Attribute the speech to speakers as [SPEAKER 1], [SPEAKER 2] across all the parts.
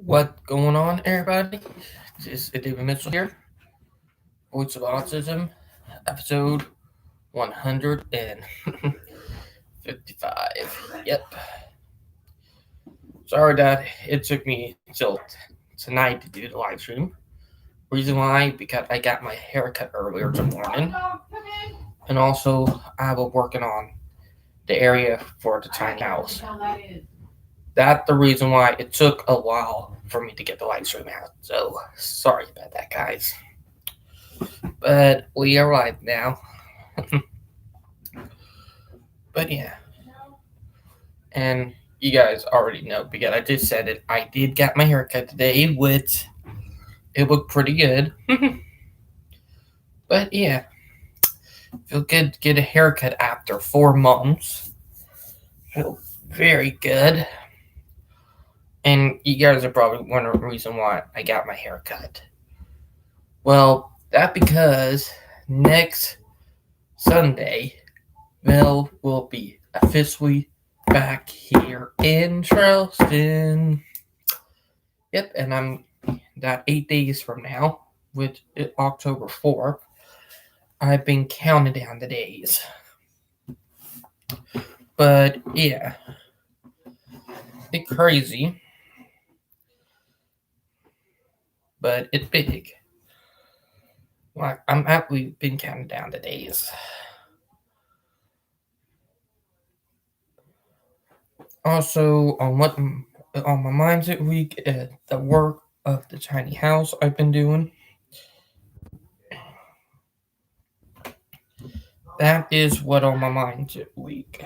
[SPEAKER 1] What going on, everybody? This is David Mitchell here, Voice of Autism, episode 155. Yep. Sorry that it took me till tonight to do the live stream. Reason why, because I got my haircut earlier this morning, and also I was working on the area for the tiny house. That's the reason why it took a while for me to get the live stream out. So sorry about that, guys. But we are live now. But yeah. And you guys already know because I just said it. I did get my haircut today, which it looked pretty good. But yeah. Feel good to get a haircut after 4 months. Feel very good. And you guys are probably wondering the reason why I got my haircut. Well, that's because next Sunday, Mel will be officially back here in Charleston. Yep, and I'm that 8 days from now, which is October 4th. I've been counting down the days. But yeah, it's crazy. But it's big. Like we've been counting down the days. Also, on my mind this week, the work of the tiny house I've been doing. That is what on my mind this week.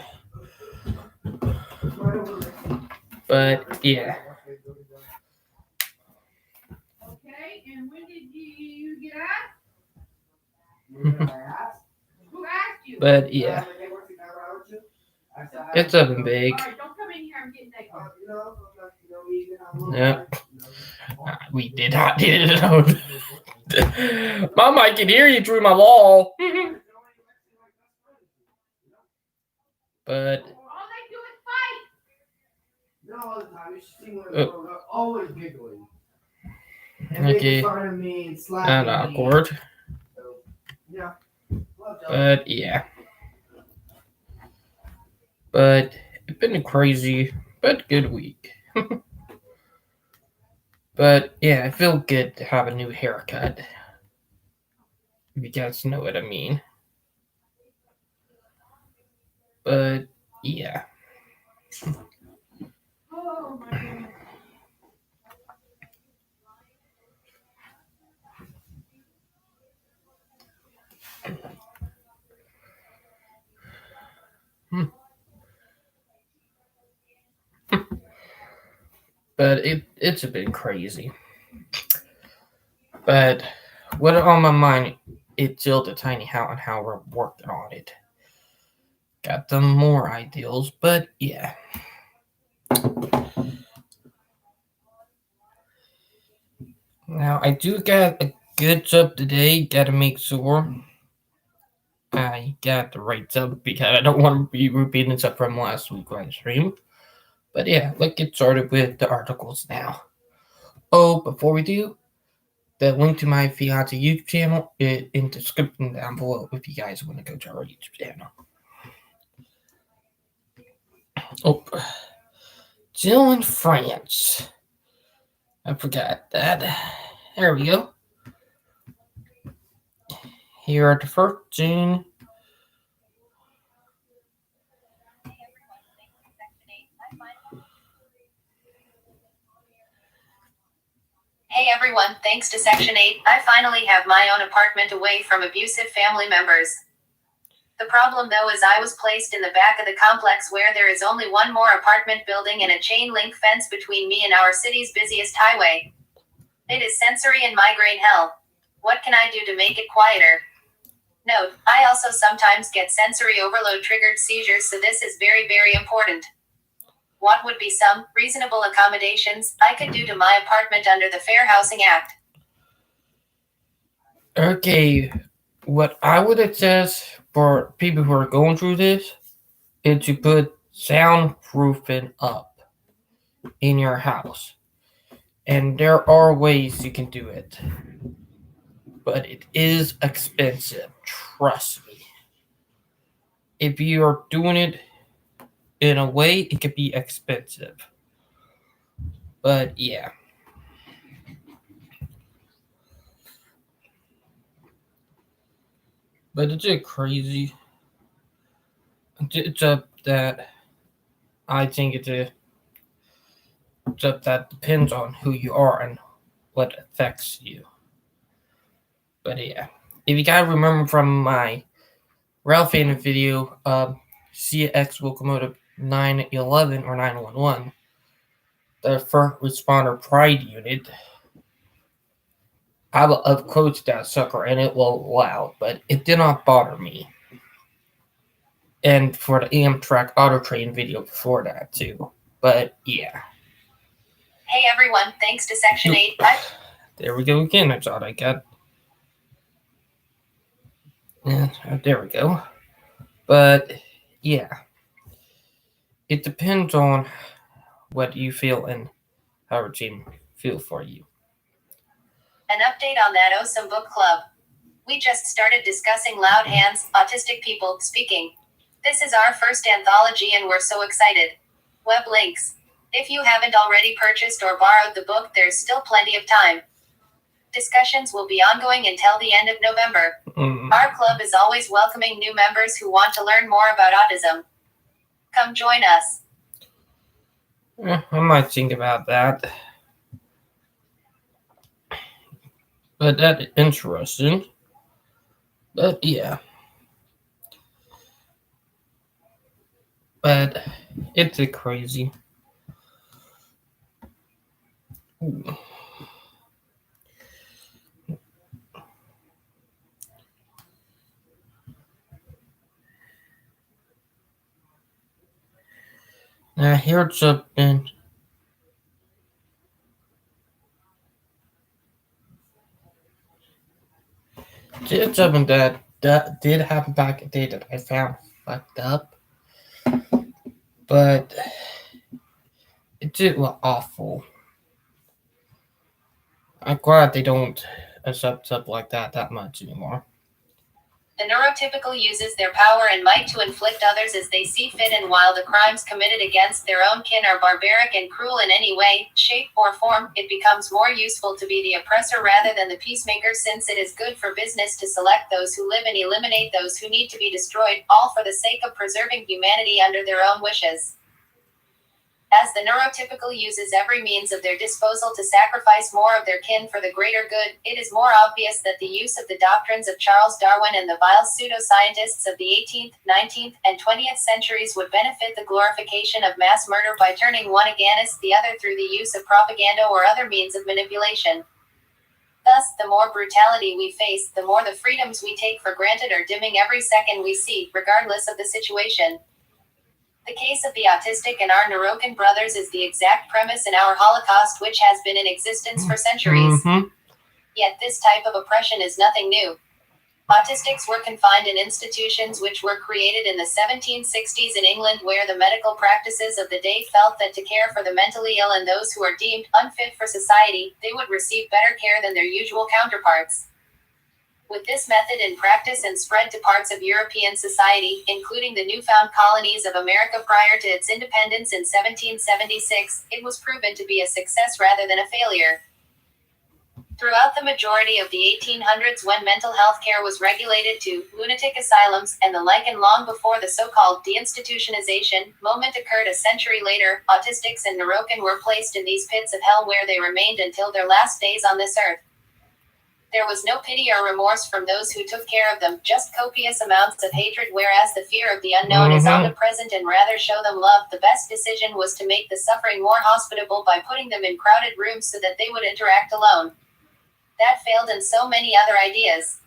[SPEAKER 1] But yeah.
[SPEAKER 2] Okay, and when did you get out? Who asked you?
[SPEAKER 1] But yeah. It's up and big.
[SPEAKER 2] All right, don't come in here. I'm getting naked.
[SPEAKER 1] Yep. We did not did it out. Mom, I can hear you through my wall. But
[SPEAKER 2] All they do is fight.
[SPEAKER 3] Not all the time. You should see one of them always giggling. And
[SPEAKER 1] okay.
[SPEAKER 3] making fun of me and slapping
[SPEAKER 1] Not
[SPEAKER 3] me.
[SPEAKER 1] awkward.
[SPEAKER 3] So, yeah.
[SPEAKER 1] But yeah. But it's been a crazy but good week. But yeah, I feel good to have a new haircut. If you guys know what I mean. But yeah.
[SPEAKER 2] Oh my goodness.
[SPEAKER 1] But it's been crazy. But what on my mind, it's still the tiny house and how we're working on it. Got some more ideals, but yeah. Now I do got a good sub today. Gotta make sure I got the right sub because I don't want to be repeating stuff from last week live stream. But yeah, let's get started with the articles now. Oh, before we do, the link to my fiance YouTube channel is in the description down below if you guys want to go to our YouTube channel. Oh, Jill in France. I forgot that. There we go. Here are the first June.
[SPEAKER 4] Hey everyone, thanks to Section 8, I finally have my own apartment away from abusive family members. The problem though is I was placed in the back of the complex where there is only one more apartment building and a chain link fence between me and our city's busiest highway. It is sensory and migraine hell. What can I do to make it quieter? Note, I also sometimes get sensory overload triggered seizures, so this is very, very important. What would be some reasonable accommodations I could do to my apartment under the Fair Housing Act?
[SPEAKER 1] Okay, what I would suggest for people who are going through this is to put soundproofing up in your house. And there are ways you can do it. But it is expensive. Trust me. If you are doing it in a way, it could be expensive. But yeah. But it's just crazy. It's up that I think it's up that depends on who you are and what affects you. But yeah, if you guys remember from my Ralph Fannin video, CX Locomotive 911 or 911, the first responder pride unit, I will up close that sucker and it will loud, but it did not bother me. And for the Amtrak Auto Train video before that too. But yeah.
[SPEAKER 4] Hey everyone, thanks to Section 8.
[SPEAKER 1] There we go again. That's all I got. And there we go. But yeah, it depends on what you feel and how a team feel for you.
[SPEAKER 4] An update on that Awesome Book Club. We just started discussing Loud Hands, Autistic People Speaking. This is our first anthology and we're so excited. Web links. If you haven't already purchased or borrowed the book, there's still plenty of time. Discussions will be ongoing until the end of November. Our club is always welcoming new members who want to learn more about autism. Come join us.
[SPEAKER 1] I might think about that. But that's interesting. But yeah. But it's crazy. Ooh. Now here's something. Here's something that did happen back in the day that I found fucked up. But it did look awful. I'm glad they don't accept stuff like that much anymore.
[SPEAKER 4] The neurotypical uses their power and might to inflict others as they see fit, and while the crimes committed against their own kin are barbaric and cruel in any way, shape, or form, it becomes more useful to be the oppressor rather than the peacemaker, since it is good for business to select those who live and eliminate those who need to be destroyed, all for the sake of preserving humanity under their own wishes. As the neurotypical uses every means of their disposal to sacrifice more of their kin for the greater good, it is more obvious that the use of the doctrines of Charles Darwin and the vile pseudoscientists of the 18th, 19th, and 20th centuries would benefit the glorification of mass murder by turning one against the other through the use of propaganda or other means of manipulation. Thus, the more brutality we face, the more the freedoms we take for granted are dimming every second we see, regardless of the situation. The case of the autistic and our Neurocan brothers is the exact premise in our Holocaust, which has been in existence for centuries. Yet this type of oppression is nothing new. Autistics were confined in institutions which were created in the 1760s in England, where the medical practices of the day felt that to care for the mentally ill and those who are deemed unfit for society, they would receive better care than their usual counterparts. With this method in practice and spread to parts of European society, including the newfound colonies of America prior to its independence in 1776, it was proven to be a success rather than a failure. Throughout the majority of the 1800s, when mental health care was regulated to lunatic asylums and the like, and long before the so-called deinstitutionalization moment occurred a century later, autistics and Neurocan were placed in these pits of hell where they remained until their last days on this earth. There was no pity or remorse from those who took care of them, just copious amounts of hatred, whereas the fear of the unknown is omnipresent, and rather show them love. The best decision was to make the suffering more hospitable by putting them in crowded rooms so that they would interact alone. That failed, and so many other ideas.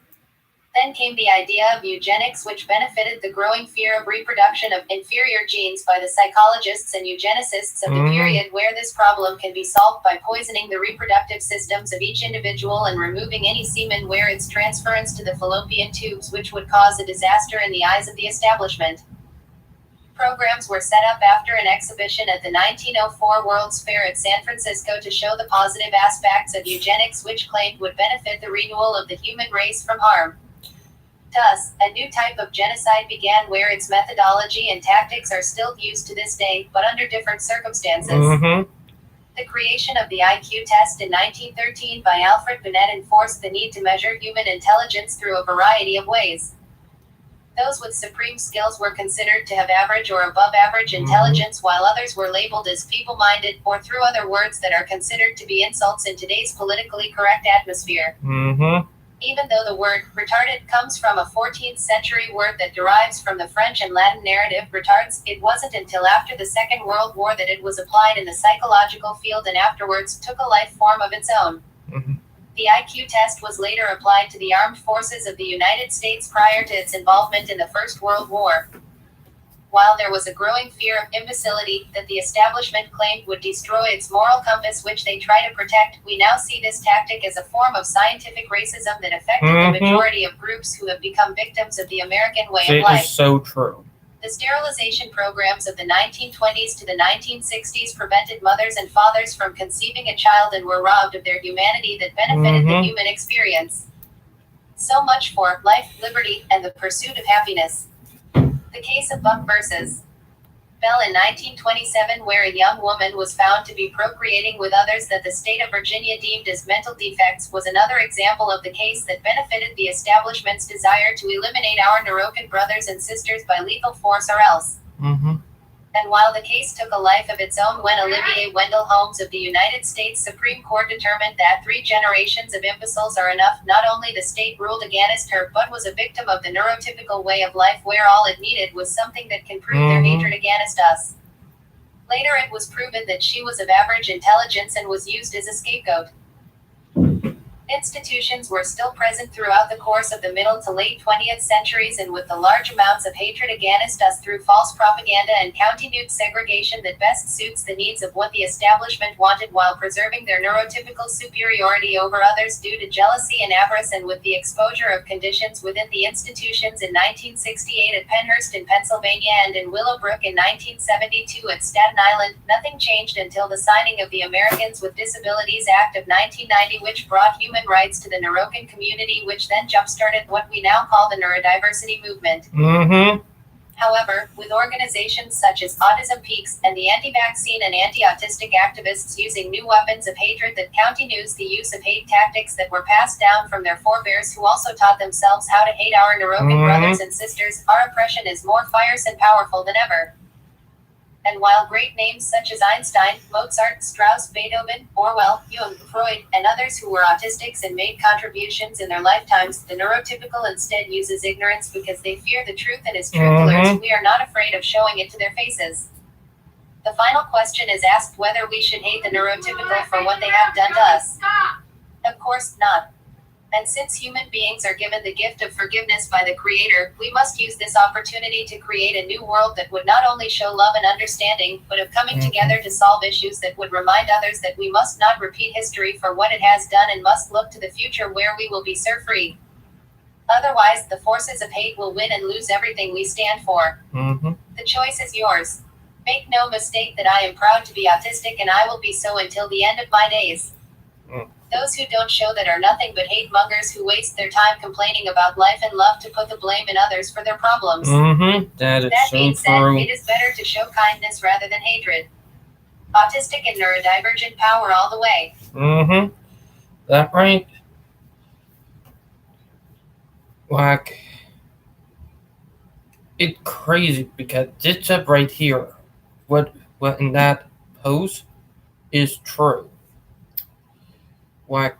[SPEAKER 4] Then came the idea of eugenics, which benefited the growing fear of reproduction of inferior genes by the psychologists and eugenicists of the period, where this problem can be solved by poisoning the reproductive systems of each individual and removing any semen where its transference to the fallopian tubes, which would cause a disaster in the eyes of the establishment. programs were set up after an exhibition at the 1904 World's Fair at San Francisco to show the positive aspects of eugenics, which claimed would benefit the renewal of the human race from harm. Thus, a new type of genocide began where its methodology and tactics are still used to this day, but under different circumstances.
[SPEAKER 1] Mm-hmm.
[SPEAKER 4] The creation of the IQ test in 1913 by Alfred Binet enforced the need to measure human intelligence through a variety of ways. Those with supreme skills were considered to have average or above average intelligence, while others were labeled as feeble-minded, or through other words that are considered to be insults in today's politically correct atmosphere.
[SPEAKER 1] Mm-hmm.
[SPEAKER 4] Even though the word retarded comes from a 14th century word that derives from the French and Latin narrative retards, it wasn't until after the Second World War that it was applied in the psychological field and afterwards took a life form of its own.
[SPEAKER 1] Mm-hmm.
[SPEAKER 4] The IQ test was later applied to the armed forces of the United States prior to its involvement in the First World War. While there was a growing fear of imbecility that the establishment claimed would destroy its moral compass, which they try to protect, we now see this tactic as a form of scientific racism that affected the majority of groups who have become victims of the American way of life.
[SPEAKER 1] It is so true.
[SPEAKER 4] The sterilization programs of the 1920s to the 1960s prevented mothers and fathers from conceiving a child and were robbed of their humanity that benefited the human experience. So much for life, liberty, and the pursuit of happiness. The case of Buck versus Bell in 1927, where a young woman was found to be procreating with others that the state of Virginia deemed as mental defects, was another example of the case that benefited the establishment's desire to eliminate our Neurocan brothers and sisters by lethal force or else.
[SPEAKER 1] Mm-hmm.
[SPEAKER 4] And while the case took a life of its own when Olivier Wendell Holmes of the United States Supreme Court determined that 3 generations of imbeciles are enough, not only the state ruled against her, but was a victim of the neurotypical way of life where all it needed was something that can prove their hatred against us. Later it was proven that she was of average intelligence and was used as a scapegoat. Institutions were still present throughout the course of the middle to late 20th centuries, and with the large amounts of hatred against us through false propaganda and county-nuke segregation that best suits the needs of what the establishment wanted while preserving their neurotypical superiority over others due to jealousy and avarice, and with the exposure of conditions within the institutions in 1968 at Pennhurst in Pennsylvania and in Willowbrook in 1972 at Staten Island, nothing changed until the signing of the Americans with Disabilities Act of 1990, which brought human rights to the Neurocan community, which then jump-started what we now call the neurodiversity movement.
[SPEAKER 1] Mm-hmm.
[SPEAKER 4] However, with organizations such as Autism Peaks and the anti-vaccine and anti-autistic activists using new weapons of hatred that county-news the use of hate tactics that were passed down from their forebears who also taught themselves how to hate our Neurocan brothers and sisters, our oppression is more fierce and powerful than ever. And while great names such as Einstein, Mozart, Strauss, Beethoven, Orwell, Jung, Freud, and others who were autistics and made contributions in their lifetimes, the neurotypical instead uses ignorance because they fear the truth, and as truth alerts, we are not afraid of showing it to their faces. The final question is asked whether we should hate the neurotypical for what they have done to us. Of course not. And since human beings are given the gift of forgiveness by the Creator, we must use this opportunity to create a new world that would not only show love and understanding, but of coming together to solve issues that would remind others that we must not repeat history for what it has done and must look to the future where we will be free. Otherwise, the forces of hate will win and lose everything we stand for. The choice is yours. Make no mistake that I am proud to be autistic, and I will be so until the end of my days. Those who don't show that are nothing but hate mongers who waste their time complaining about life and love to put the blame in others for their problems.
[SPEAKER 1] That is
[SPEAKER 4] That
[SPEAKER 1] so
[SPEAKER 4] being said,
[SPEAKER 1] true.
[SPEAKER 4] it is better to show kindness rather than hatred. Autistic and neurodivergent power all the way.
[SPEAKER 1] That right? Like, it's crazy because this up right here, what in that post is true. Like,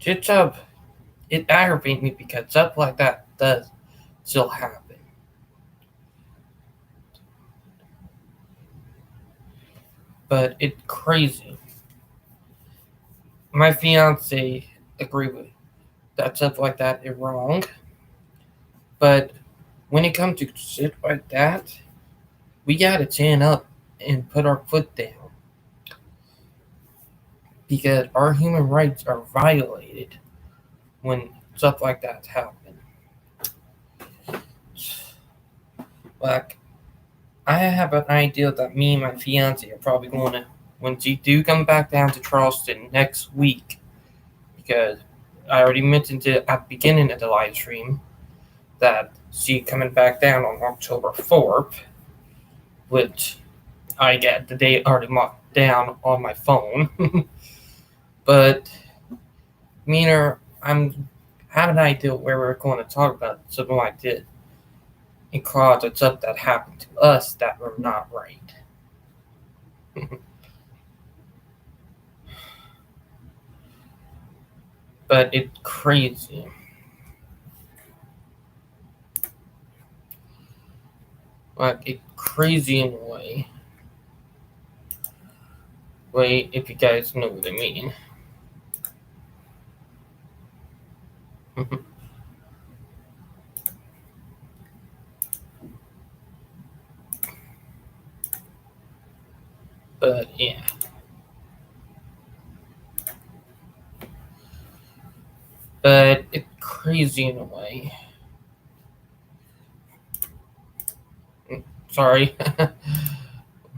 [SPEAKER 1] it's up, it aggravates me because stuff like that does still happen. But it's crazy. My fiance agree with that stuff like that is wrong. But when it comes to shit like that, we gotta stand up and put our foot down. Because our human rights are violated when stuff like that happens. Like, I have an idea that me and my fiance are probably going to, when she do come back down to Charleston next week, because I already mentioned it at the beginning of the live stream that she coming back down on October 4th, which I get the date already marked down on my phone. But me and her, I'm have an idea where we're going to talk about something like this and cause it's up that happened to us that were not right. But it's crazy. Like, it's crazy in a way. Wait, if you guys know what I mean. But yeah. But it's crazy in a way. Sorry.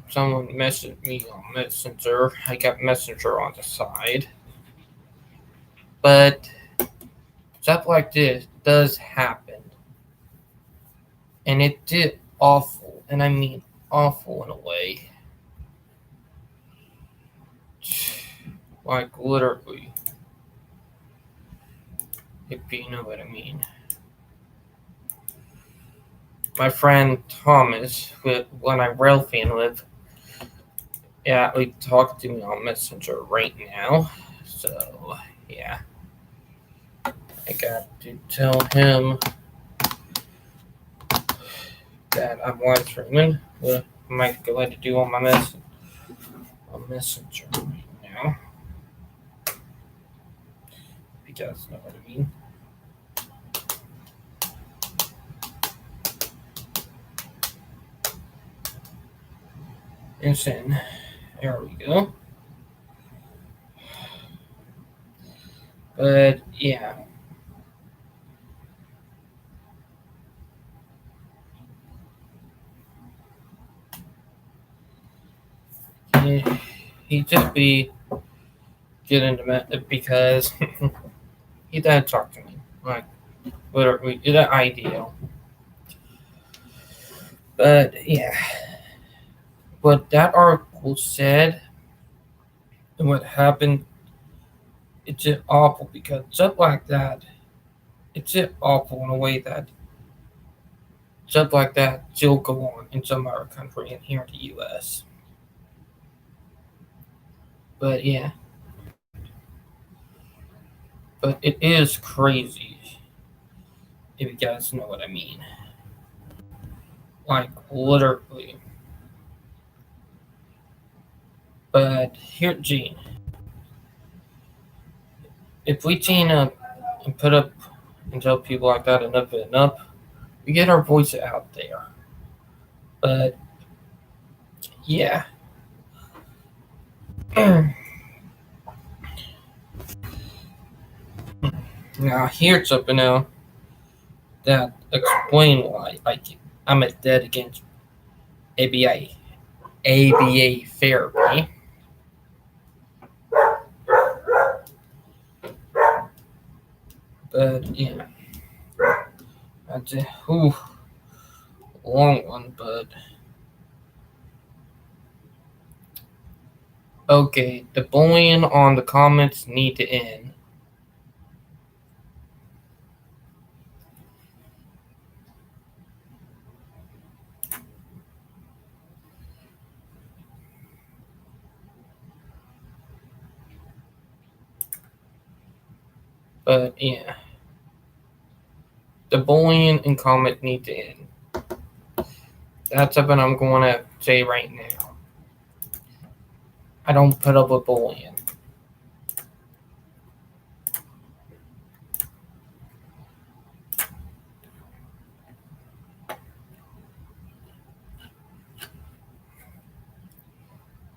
[SPEAKER 1] Someone messaged me on Messenger. I got Messenger on the side. But stuff like this does happen. And it did awful. And I mean awful in a way. Like literally. If you know what I mean. My friend Thomas, when I rail fan with, yeah, he talked to me on Messenger right now. So yeah. I got to tell him that I'm live streaming. What am I going to do on my Messenger right now? If you guys know what I mean. Insane. There we go. But yeah. He just be getting to because he didn't talk to me. Like, literally, it's an ideal. But yeah. What that article said and what happened, it's just awful because stuff like that, it's just awful in a way that stuff like that still go on in some other country and here in the U.S. But yeah. But it is crazy, if you guys know what I mean. Like, literally. But here, Gene, if we team up and put up and tell people like that enough, we get our voice out there. But yeah. Now here's something now that explain why, like, I'm dead against ABA therapy. But yeah, that's a long one, but okay, the bullying on the comments need to end. But yeah, the bullying and comment need to end. That's something I'm going to say right now. I don't put up with bullying.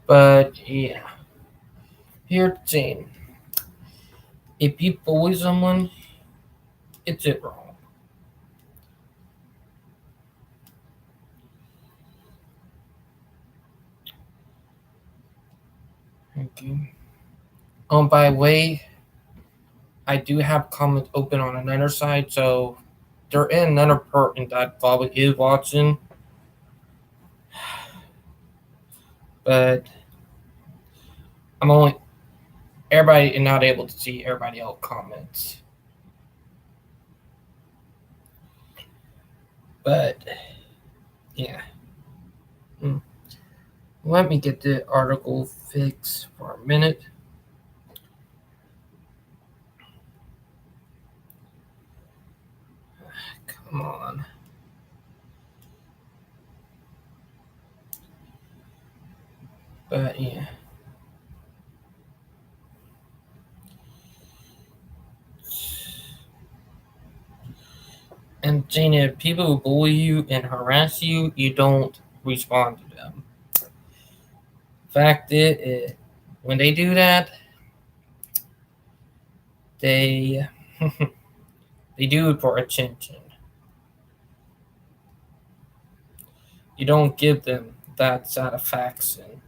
[SPEAKER 1] But yeah, here's the thing. If you bully someone, it's it wrong. Okay. By the way, I do have comments open on another side, so there is another person that probably is watching, but I'm only everybody is not able to see everybody else comments. But yeah. Let me get the article fixed for a minute. Come on. But yeah. And Jane, if people who bully you and harass you, you don't respond to them. Fact is, when they do that, they they do it for attention. You don't give them that satisfaction.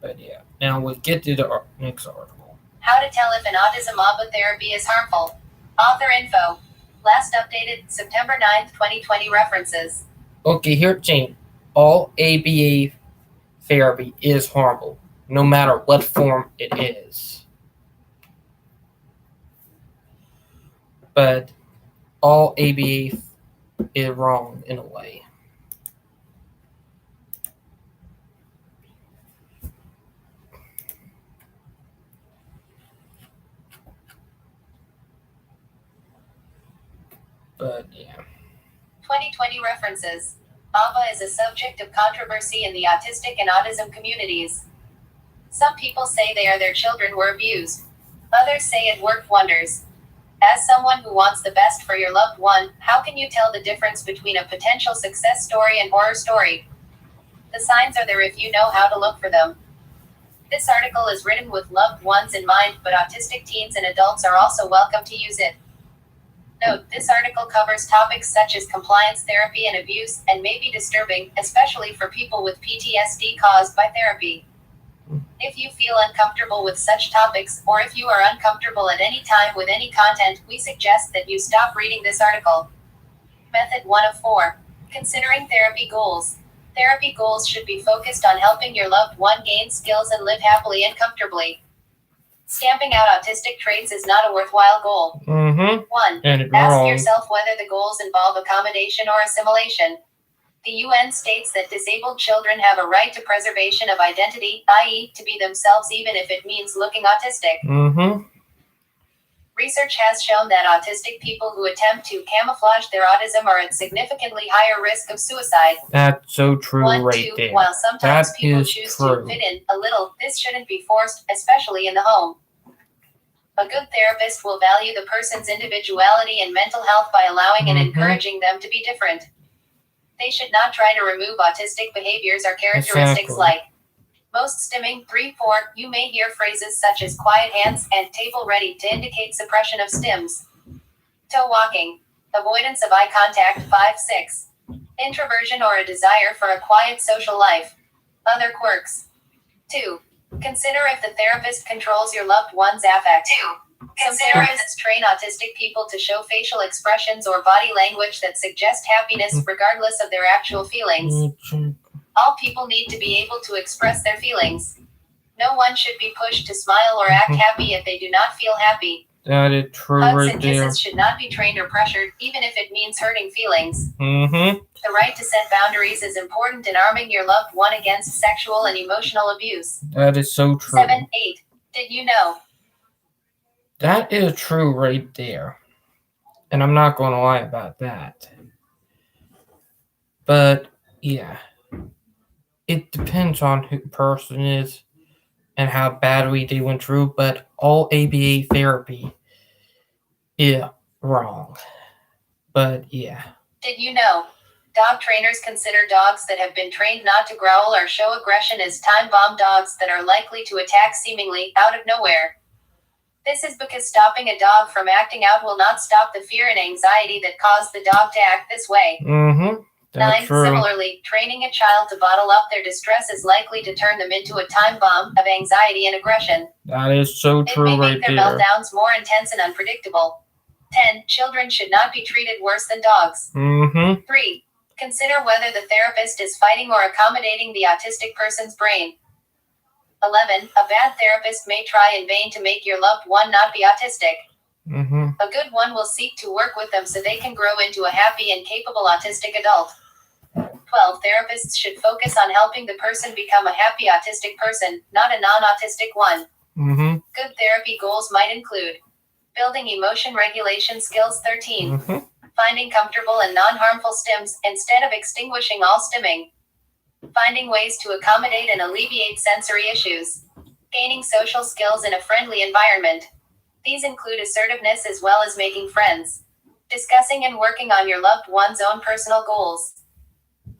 [SPEAKER 1] But yeah, now we'll get to the next article.
[SPEAKER 4] How to tell if an autism ABA therapy is harmful. Author info. Last updated September 9th, 2020 references.
[SPEAKER 1] Okay, here, Jane. All ABA therapy is harmful, no matter what form it is. But all ABA is wrong in a way. But yeah.
[SPEAKER 4] 2020 references. ABA is a subject of controversy in the autistic and autism communities. Some people say their children were abused. Others say it worked wonders. As someone who wants the best for your loved one, how can you tell the difference between a potential success story and horror story? The signs are there if you know how to look for them. This article is written with loved ones in mind, but autistic teens and adults are also welcome to use it. Note, this article covers topics such as compliance therapy and abuse, and may be disturbing, especially for people with PTSD caused by therapy. If you feel uncomfortable with such topics, or if you are uncomfortable at any time with any content, we suggest that you stop reading this article. Method 1 of 4. Considering therapy goals. Therapy goals should be focused on helping your loved one gain skills and live happily and comfortably. Stamping out autistic traits is not a worthwhile goal. 1. Ask yourself whether the goals involve accommodation or assimilation. The UN states that disabled children have a right to preservation of identity, i.e., to be themselves even if it means looking autistic. Research has shown that autistic people who attempt to camouflage their autism are at significantly higher risk of suicide.
[SPEAKER 1] That's so true.
[SPEAKER 4] 1,
[SPEAKER 1] right
[SPEAKER 4] 2,
[SPEAKER 1] there.
[SPEAKER 4] While sometimes
[SPEAKER 1] That
[SPEAKER 4] people
[SPEAKER 1] is
[SPEAKER 4] choose
[SPEAKER 1] true.
[SPEAKER 4] to fit in a little, this shouldn't be forced, especially in the home. A good therapist will value the person's individuality and mental health by allowing and encouraging them to be different. They should not try to remove autistic behaviors or characteristics like most stimming. 3-4. You may hear phrases such as quiet hands and table ready to indicate suppression of stims. Toe walking. Avoidance of eye contact. 5-6. Introversion or a desire for a quiet social life. Other quirks. 2. Consider if the therapist controls your loved one's affect. 2. Some therapists train autistic people to show facial expressions or body language that suggest happiness regardless of their actual feelings. All people need to be able to express their feelings. No one should be pushed to smile or act happy if they do not feel happy.
[SPEAKER 1] That is true.
[SPEAKER 4] Hugs
[SPEAKER 1] right
[SPEAKER 4] and
[SPEAKER 1] there.
[SPEAKER 4] kisses should not be trained or pressured, even if it means hurting feelings.
[SPEAKER 1] Mm-hmm.
[SPEAKER 4] The right to set boundaries is important in arming your loved one against sexual and emotional abuse.
[SPEAKER 1] That is so true.
[SPEAKER 4] 7-8. Did you know?
[SPEAKER 1] That is true right there. And I'm not going to lie about that. But, yeah. It depends on who the person is and how badly they went through. But all ABA therapy is wrong. But, yeah.
[SPEAKER 4] Did you know? Dog trainers consider dogs that have been trained not to growl or show aggression as time bomb dogs that are likely to attack seemingly out of nowhere. This is because stopping a dog from acting out will not stop the fear and anxiety that caused the dog to act this way.
[SPEAKER 1] That's
[SPEAKER 4] 9.
[SPEAKER 1] true.
[SPEAKER 4] Similarly, training a child to bottle up their distress is likely to turn them into a time bomb of anxiety and aggression.
[SPEAKER 1] That is so
[SPEAKER 4] It
[SPEAKER 1] true
[SPEAKER 4] may
[SPEAKER 1] right
[SPEAKER 4] make their
[SPEAKER 1] there.
[SPEAKER 4] meltdowns more intense and unpredictable. 10. Children should not be treated worse than dogs. 3. Consider whether the therapist is fighting or accommodating the autistic person's brain. 11. A bad therapist may try in vain to make your loved one not be autistic. A good one will seek to work with them so they can grow into a happy and capable autistic adult. 12. Therapists should focus on helping the person become a happy autistic person, not a non-autistic one. Good therapy goals might include building emotion regulation skills. 13. Finding comfortable and non-harmful stims instead of extinguishing all stimming. Finding ways to accommodate and alleviate sensory issues. Gaining social skills in a friendly environment. These include assertiveness as well as making friends. Discussing and working on your loved one's own personal goals.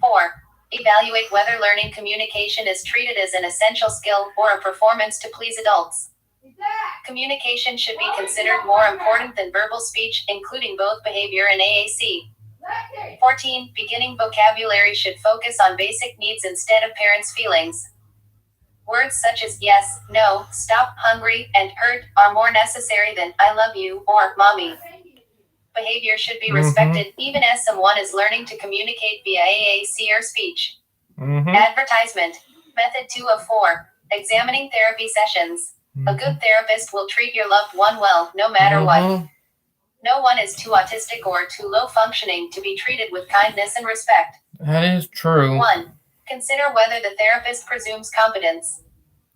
[SPEAKER 4] 4. Evaluate whether learning communication is treated as an essential skill or a performance to please adults. Communication should be considered more important than verbal speech, including both behavior and AAC. 14. Beginning vocabulary should focus on basic needs instead of parents' feelings. Words such as yes, no, stop, hungry, and hurt are more necessary than I love you or mommy. Behavior should be respected even as someone is learning to communicate via AAC or speech. Advertisement. Method 2 of 4. Examining therapy sessions. A good therapist will treat your loved one well, no matter what. No one is too autistic or too low functioning to be treated with kindness and respect.
[SPEAKER 1] That is true.
[SPEAKER 4] 1. Consider whether the therapist presumes competence.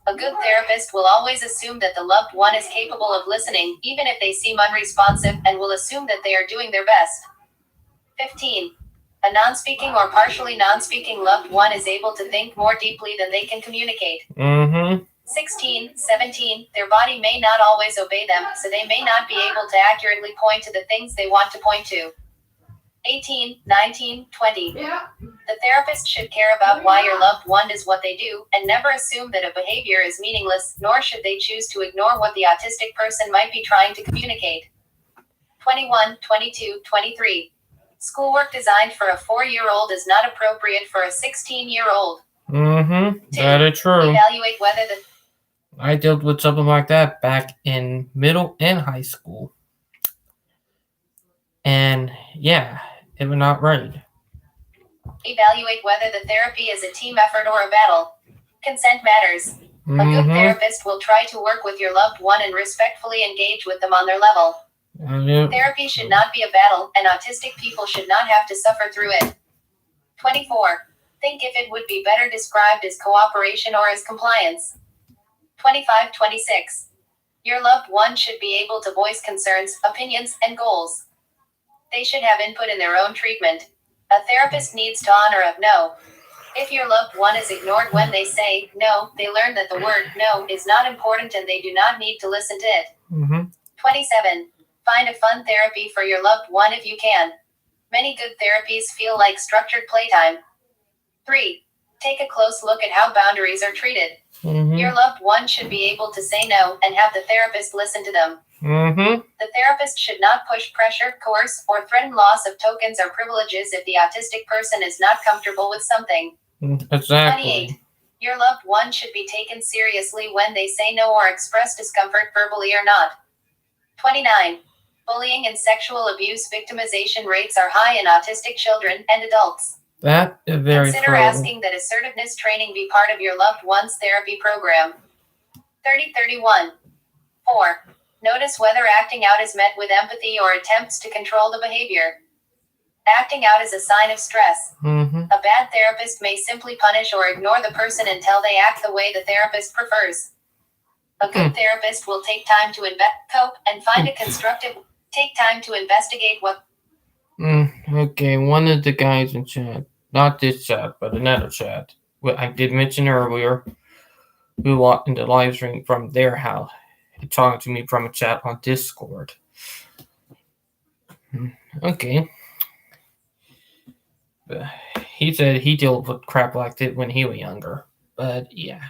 [SPEAKER 4] A good therapist will always assume that the loved one is capable of listening, even if they seem unresponsive, and will assume that they are doing their best. 15. A non-speaking or partially non-speaking loved one is able to think more deeply than they can communicate. 16, 17, their body may not always obey them, so they may not be able to accurately point to the things they want to point to. 18, 19, 20. The therapist should care about why your loved one does what they do, and never assume that a behavior is meaningless, nor should they choose to ignore what the autistic person might be trying to communicate. 21, 22, 23. Schoolwork designed for a 4-year-old is not appropriate for a 16-year-old. 2.
[SPEAKER 1] That is true.
[SPEAKER 4] Evaluate whether the
[SPEAKER 1] I dealt with something like that back in middle and high school. And yeah, it was not right.
[SPEAKER 4] Evaluate whether the therapy is a team effort or a battle. Consent matters. A good therapist will try to work with your loved one and respectfully engage with them on their level. Therapy should not be a battle, and autistic people should not have to suffer through it. 24. Think if it would be better described as cooperation or as compliance. 25, 26. Your loved one should be able to voice concerns, opinions, and goals. They should have input in their own treatment. A therapist needs to honor a no. If your loved one is ignored when they say no, they learn that the word no is not important and they do not need to listen to it. 27. Find a fun therapy for your loved one if you can. Many good therapies feel like structured playtime. 3. Take a close look at how boundaries are treated. Your loved one should be able to say no and have the therapist listen to them. The therapist should not push, pressure, coerce, or threaten loss of tokens or privileges if the autistic person is not comfortable with something.
[SPEAKER 1] Exactly.
[SPEAKER 4] 28. Your loved one should be taken seriously when they say no or express discomfort verbally or not. 29. Bullying and sexual abuse victimization rates are high in autistic children and adults.
[SPEAKER 1] That is very
[SPEAKER 4] Consider
[SPEAKER 1] true.
[SPEAKER 4] asking that assertiveness training be part of your loved one's therapy program. 31. 4. Notice whether acting out is met with empathy or attempts to control the behavior. Acting out is a sign of stress. A bad therapist may simply punish or ignore the person until they act the way the therapist prefers. A good therapist will take time to cope and find a constructive. Take time to investigate what.
[SPEAKER 1] Okay, one of the guys in chat, not this chat, but another chat, what I did mention earlier, who walked into the live stream from their house, talking to me from a chat on Discord. Okay. He said he dealt with crap like that when he was younger. But yeah.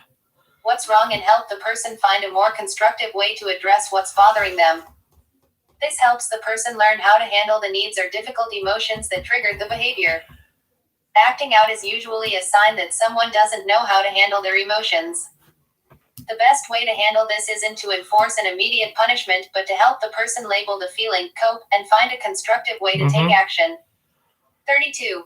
[SPEAKER 4] What's wrong and help the person find a more constructive way to address what's bothering them. This helps the person learn how to handle the needs or difficult emotions that triggered the behavior. Acting out is usually a sign that someone doesn't know how to handle their emotions. The best way to handle this isn't to enforce an immediate punishment, but to help the person label the feeling, cope, and find a constructive way to take action. 32.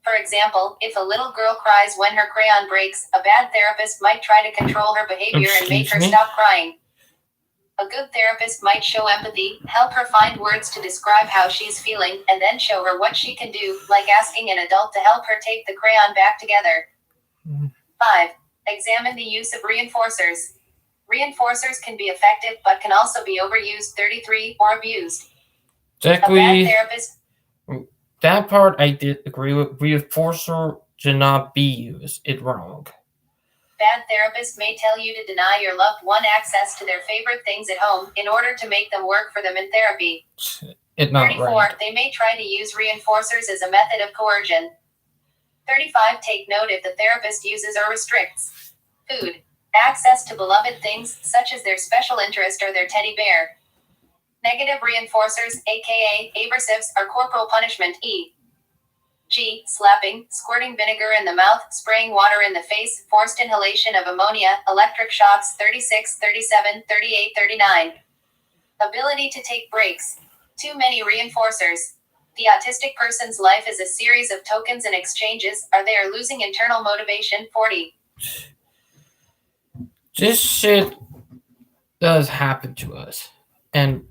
[SPEAKER 4] For example, if a little girl cries when her crayon breaks, a bad therapist might try to control her behavior and make her stop crying. A good therapist might show empathy, help her find words to describe how she's feeling, and then show her what she can do, like asking an adult to help her tape the crayon back together. 5. Examine the use of reinforcers. Reinforcers can be effective but can also be overused. 33. Or abused.
[SPEAKER 1] Exactly.
[SPEAKER 4] A bad therapist.
[SPEAKER 1] That part I did agree with. Reinforcer should not be used. It's wrong.
[SPEAKER 4] Bad therapists may tell you to deny your loved one access to their favorite things at home in order to make them work for them in therapy.
[SPEAKER 1] It's not
[SPEAKER 4] 34.
[SPEAKER 1] right.
[SPEAKER 4] They may try to use reinforcers as a method of coercion. 35. Take note if the therapist uses or restricts food, access to beloved things, such as their special interest or their teddy bear. Negative reinforcers, aka aversives, are corporal punishment, e.g., slapping, squirting vinegar in the mouth, spraying water in the face, forced inhalation of ammonia, electric shocks. 36, 37, 38, 39. Ability to take breaks. Too many reinforcers. The autistic person's life is a series of tokens and exchanges, or they are losing internal motivation. 40.
[SPEAKER 1] This shit does happen to us. And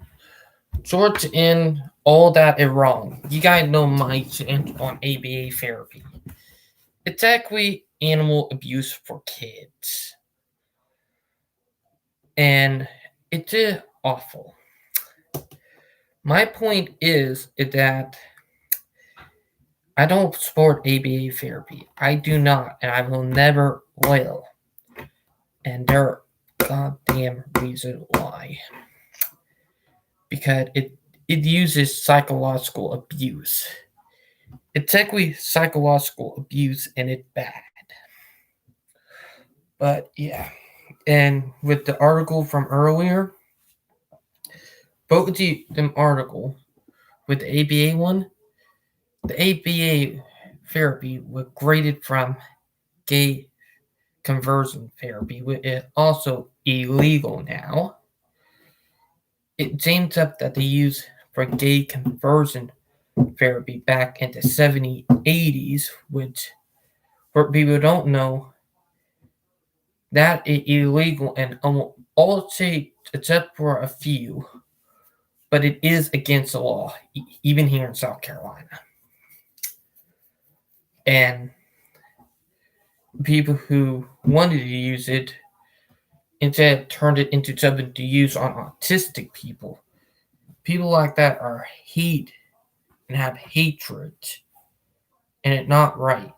[SPEAKER 1] short in all that is wrong. You guys know my stance on ABA therapy. It's actually animal abuse for kids. And it's awful. My point is that I don't support ABA therapy. I do not, and I will never will. And there are goddamn reasons why. Because it uses psychological abuse. It's actually psychological abuse and it's bad. But yeah. And with the article from earlier, both the article with the ABA one, the ABA therapy was graded from gay conversion therapy, which is also illegal now. It seems up that they used for gay conversion therapy back in the 70s, 80s, which for people who don't know, that is illegal in all states except for a few, but it is against the law, even here in South Carolina. And people who wanted to use it instead turned it into something to use on autistic people. People like that are hate and have hatred, and it's not right.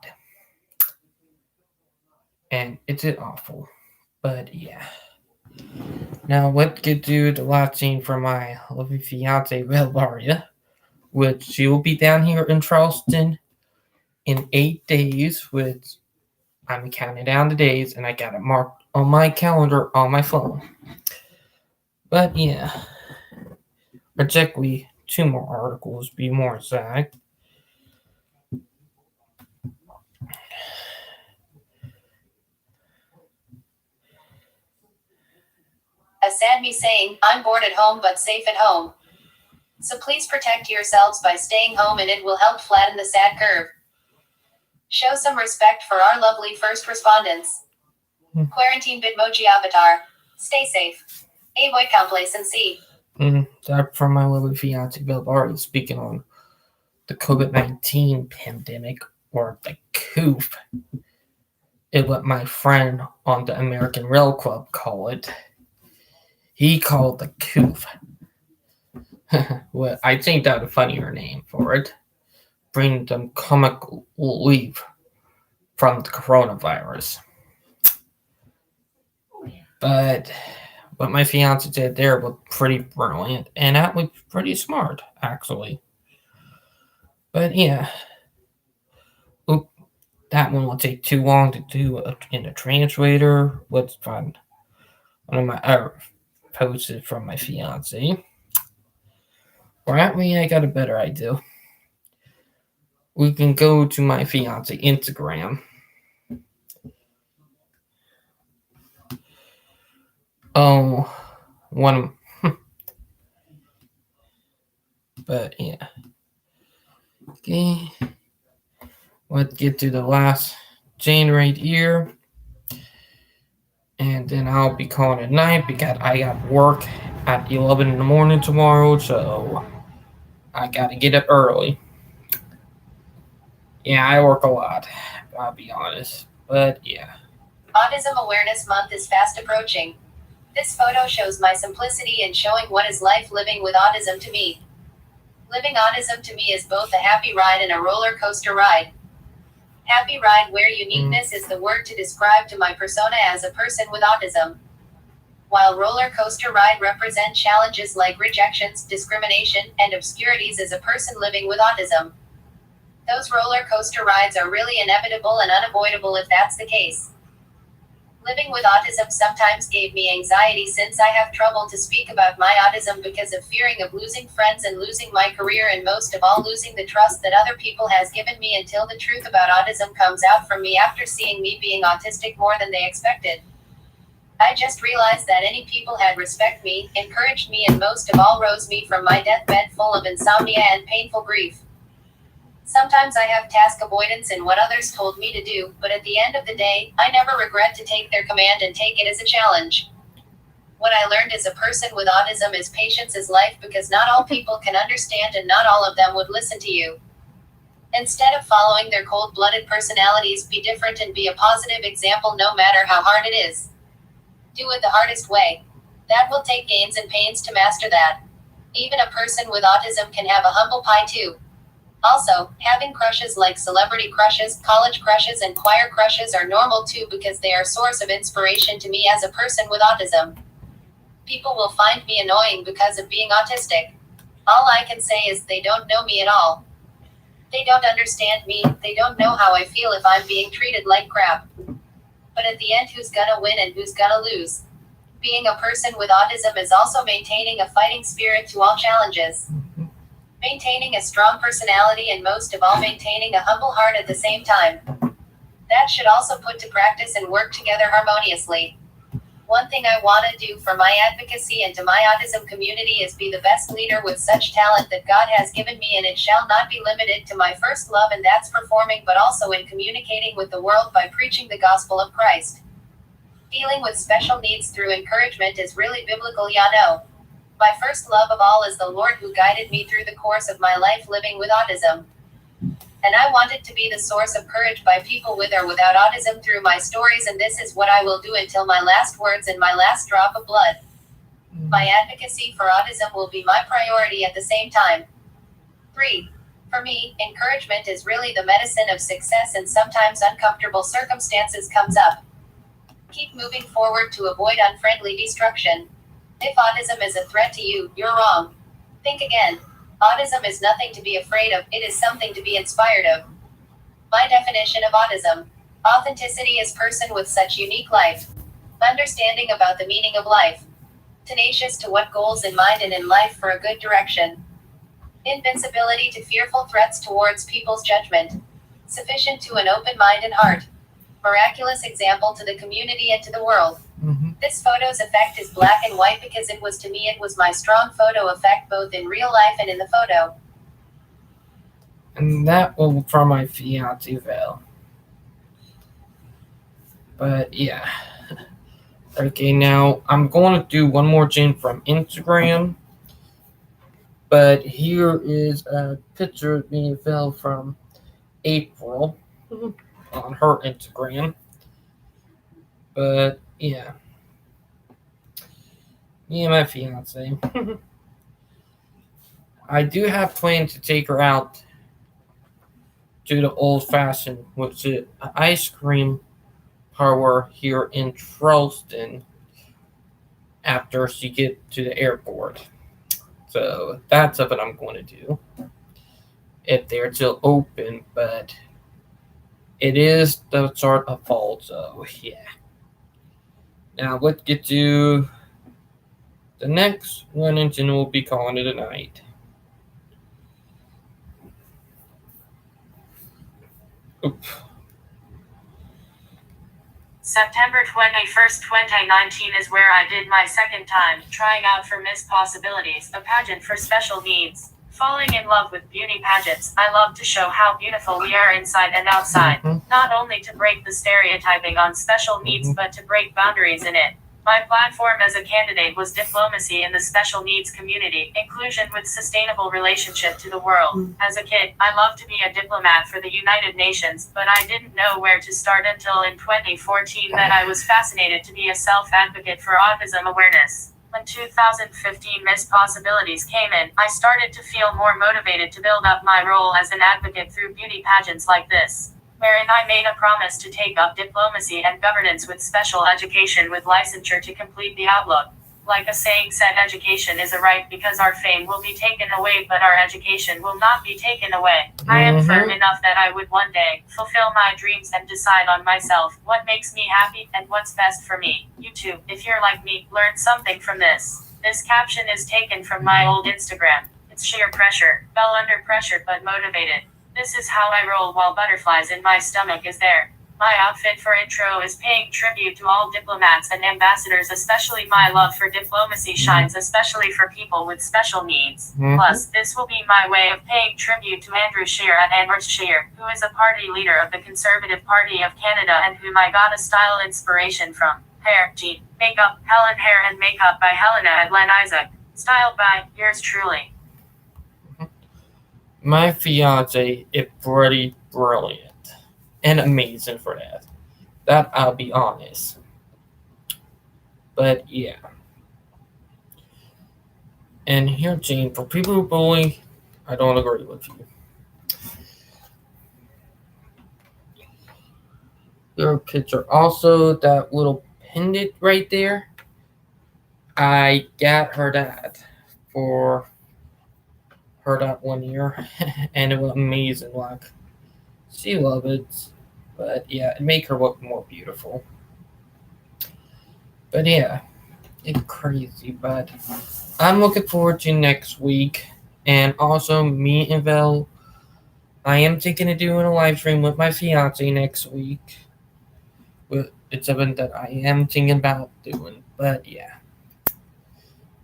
[SPEAKER 1] And it's awful. But yeah. Now let's get to the last scene from my lovely fiance, Valeria, which she will be down here in Charleston in 8 days, which I'm counting down the days and I got it marked on my calendar on my phone. But yeah. Exactly 2 more articles, be more exact.
[SPEAKER 4] A sad me saying, I'm bored at home but safe at home. So please protect yourselves by staying home and it will help flatten the sad curve. Show some respect for our lovely first respondents. Quarantine Bitmoji Avatar. Stay safe. Avoid complacency.
[SPEAKER 1] That from my lovely fiance, Valeria, speaking on the COVID-19 pandemic, or the COOF, is what my friend on the American Rail Club call it. He called the COOF. Well, I think that's a funnier name for it. Bring them comic relief from the coronavirus. But what my fiance did there was pretty brilliant, and that was pretty smart, actually. But yeah. Oop, that one will take too long to do in the translator. Let's find one of my other posts from my fiance. Or at me, I got a better idea. we can go to my fiance Instagram. Oh, one, but yeah. Okay, let's get to the last chain right here, and then I'll be calling it night because I got work at 11 in the morning tomorrow, so I gotta get up early. Yeah, I work a lot, I'll be honest, but yeah.
[SPEAKER 4] Autism Awareness Month is fast approaching. This photo shows my simplicity in showing what is life living with autism to me. Living autism to me is both a happy ride and a roller coaster ride. Happy ride where uniqueness is the word to describe to my persona as a person with autism. While roller coaster ride represent challenges like rejections, discrimination, and obscurities as a person living with autism. Those roller coaster rides are really inevitable and unavoidable if that's the case. Living with autism sometimes gave me anxiety since I have trouble to speak about my autism because of fearing of losing friends and losing my career and most of all losing the trust that other people has given me until the truth about autism comes out from me after seeing me being autistic more than they expected. I just realized that any people had respect me, encouraged me and most of all rose me from my deathbed full of insomnia and painful grief. Sometimes I have task avoidance in what others told me to do, but at the end of the day, I never regret to take their command and take it as a challenge. What I learned as a person with autism is patience is life because not all people can understand and not all of them would listen to you. Instead of following their cold-blooded personalities, be different and be a positive example no matter how hard it is. Do it the hardest way. That will take gains and pains to master that. Even a person with autism can have a humble pie too. Also, having crushes like celebrity crushes, college crushes, and choir crushes are normal too because they are a source of inspiration to me as a person with autism. People will find me annoying because of being autistic. All I can say is they don't know me at all. They don't understand me, they don't know how I feel if I'm being treated like crap. But at the end, who's gonna win and who's gonna lose? Being a person with autism is also maintaining a fighting spirit to all challenges. Maintaining a strong personality and most of all maintaining a humble heart at the same time. That should also put to practice and work together harmoniously. One thing I want to do for my advocacy and to my autism community is be the best leader with such talent that God has given me, and it shall not be limited to my first love, and that's performing, but also in communicating with the world by preaching the gospel of Christ. Dealing with special needs through encouragement is really biblical, know. My first love of all is the Lord who guided me through the course of my life living with autism. And I wanted to be the source of courage by people with or without autism through my stories, and this is what I will do until my last words and my last drop of blood. My advocacy for autism will be my priority at the same time. 3. For me, encouragement is really the medicine of success, and sometimes uncomfortable circumstances comes up. Keep moving forward to avoid unfriendly destruction. If autism is a threat to you, you're wrong. Think again. Autism is nothing to be afraid of, it is something to be inspired of. My definition of autism. Authenticity is person with such unique life. Understanding about the meaning of life. Tenacious to what goals in mind and in life for a good direction. Invincibility to fearful threats towards people's judgment. Sufficient to an open mind and heart. Miraculous example to the community and to the world. This photo's effect is black and white because it was my strong photo effect both in real life and in the photo.
[SPEAKER 1] And that will from my fiance Val. But yeah. Okay, now I'm going to do one more gym from Instagram. But here is a picture of me and Val from April on her Instagram. But yeah. Me and my fiance. I do have plans to take her out to the old fashioned, which is an ice cream parlor here in Charleston after she gets to the airport. So that's something I'm going to do if they're still open, but it is the start of fall, so yeah. Now let's get to the next one, and then we'll be calling it a night. Oop.
[SPEAKER 4] September 21st, 2019 is where I did my second time trying out for Miss Possibilities, a pageant for special needs. Falling in love with beauty pageants, I love to show how beautiful we are inside and outside, not only to break the stereotyping on special needs but to break boundaries in it. My platform as a candidate was diplomacy in the special needs community, inclusion with sustainable relationship to the world. As a kid, I loved to be a diplomat for the United Nations, but I didn't know where to start until in 2014 that I was fascinated to be a self-advocate for autism awareness. When 2015 Miss Possibilities came in, I started to feel more motivated to build up my role as an advocate through beauty pageants like this, wherein I made a promise to take up diplomacy and governance with special education with licensure to complete the outlook. Like a saying said, education is a right because our fame will be taken away but our education will not be taken away. I am firm enough that I would one day fulfill my dreams and decide on myself what makes me happy and what's best for me. You too, if you're like me, learn something from this. This caption is taken from my old Instagram. It's sheer pressure, fell under pressure but motivated. This is how I roll while butterflies in my stomach is there. My outfit for intro is paying tribute to all diplomats and ambassadors, especially my love for diplomacy shines especially for people with special needs. Plus, this will be my way of paying tribute to Andrew Scheer at Andrew Scheer, who is a party leader of the Conservative Party of Canada and whom I got a style inspiration from. Hair, G, makeup, Helen Hair and Makeup by Helena at Len Isaac. Styled by yours truly.
[SPEAKER 1] My fiance is pretty brilliant and amazing for that. That I'll be honest. But yeah. And here, Gene, for people who bully, I don't agree with you. Your picture. Also, that little pendant right there. I got her that for her that 1 year, and it was amazing. Like, she loved it. But yeah, it make her look more beautiful. But yeah, it's crazy. But I'm looking forward to next week. And also, me and Vel, I am thinking of doing a live stream with my fiance next week. It's something that I am thinking about doing. But yeah.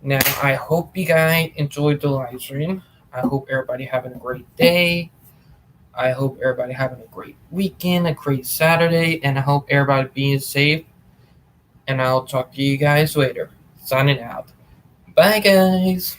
[SPEAKER 1] Now, I hope you guys enjoyed the live stream. I hope everybody having a great day. I hope everybody having a great weekend, a great Saturday, and I hope everybody being safe. And I'll talk to you guys later. Signing out. Bye, guys.